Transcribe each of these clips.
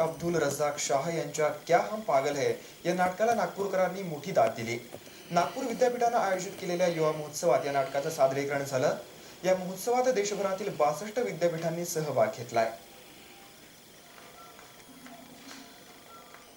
अब्दुल रज्जाक शाह यांच्या क्या हम पागल है या नाटकाला नागपूरकरांनी मोठी दाद दिली। नागपूर विद्यापीठाने आयोजित केलेल्या युवा महोत्सवात या नाटकाचं सादरीकरण झालं। या महोत्सवात देशभरातील 62 विद्यापीठांनी सहभाग घेतलाय।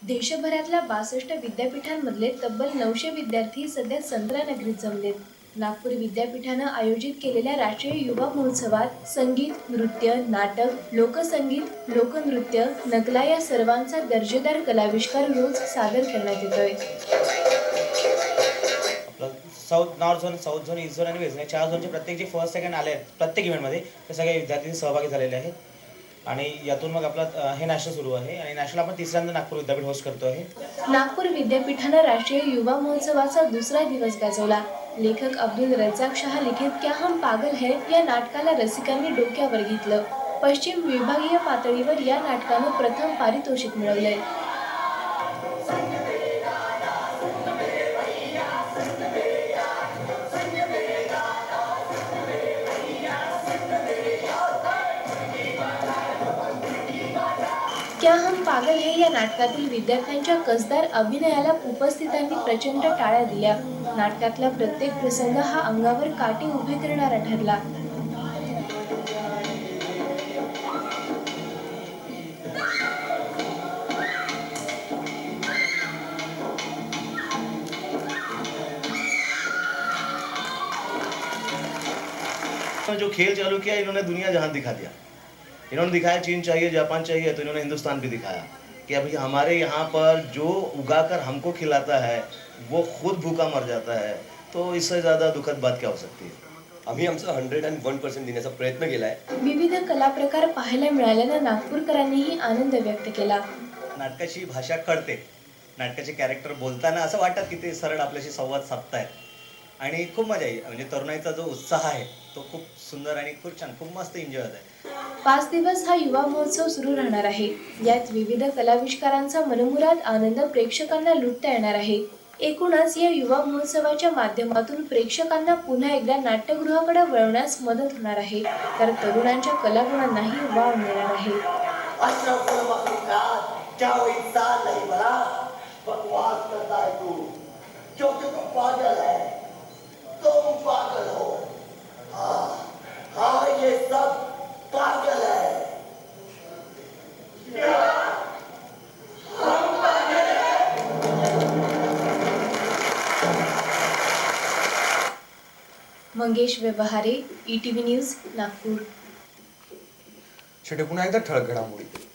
देशभरातल्या 62 विद्यापीठांमधले तब्बल 900 विद्यार्थी सध्या संत्रानगरीत जमलेत। नागपूर विद्यापीठानं आयोजित केलेल्या राष्ट्रीय युवा महोत्सवात संगीत, नृत्य, नाटक, लोकसंगीत, लोकनृत्य, नकला या सर्वांचा दर्जेदार कलाविष्कार रोज सादर करण्यात येतोय। South north zone, south zone, east zone आणि वेस्ट झोन या 4 झोनचे प्रत्येक जे फर्स्ट सेकंड आले आहेत प्रत्येक इव्हेंटमध्ये ते सगळे विद्यार्थी सहभागी झालेले आहेत। आणि यातून मग आपला हे नॅशनल सुरू आहे आणि नॅशनल आपण तिसऱ्यांदा नागपूर विद्यापीठ होस्ट करतो आहे। नागपूर विद्यापीठानं राष्ट्रीय युवा महोत्सवाचा दुसरा दिवस गाजवला। लेखक अब्दुल रज्जाक शाह लिखित क्या हम पागल है या नाटकाला रसिकांनी डोक्यावर घेतलं। पश्चिम विभागीय पातळीवर या नाटकानं प्रथम पारितोषिक मिळवलंय। क्या हम पागल है या नाटकातील विद्यार्थ्यांच्या कसदार अभिनयाला उपस्थितांनी प्रचंड टाळ्या दिल्या। नाटकातला प्रत्येक प्रसंग हा अंगावर काटे उभे करणारा ठरला। जो खेल चालू किया इन्होंने दुनिया जहान दिखा दिया। इन्होंने दिखाया चीन चाहिए, जापान चाहिए, तो इन्होंने हिंदुस्तान भी दिखाया कि अभी हमारे यहाँ पर जो उगाकर हमको खिलाता है वो खुद भूखा मर जाता है। तो इससे ज़्यादा दुखद बात क्या हो सकती है। आम्ही आमचा 101% देण्याचा प्रयत्न केलाय। विविध कला प्रकार पाहायला मिळाल्यानं नागपूरकरांनीही आनंद व्यक्त केला। नाटकाची भाषा कळते, नाटकाचे कॅरेक्टर बोलताना असं वाटतं की ते सरळ आपल्याशी संवाद साधतायत आणि खूप मजा येईल। म्हणजे तरुणाईचा जो उत्साह आहे तो खूप सुंदर आणि खूप छान, खूप मस्त एन्जॉय होत आहे। 5 दिवस हा युवा महोत्सव सुरू राहणार आहे। यात विविध कलाविष्कारांचा मनमुराद आनंद प्रेक्षकांना लुटता येणार आहे। एकूणच या युवा महोत्सवाच्या माध्यमातून प्रेक्षकांना पुन्हा एकदा नाट्यगृहाकडे वळवण्यास मदत होणार आहे, तर तरुणांच्या कलागुणांनाही वाव मिळणार आहे। बकवास करता है तू, क्योंकि तुम पागल है, तुम पागल हो। हाँ ये सब पागल है। हम पागल है। Mangesh Vyavahare, ETV news, Nagpur. शेवटी पुन्हा एकदा ठळक घडामोडी।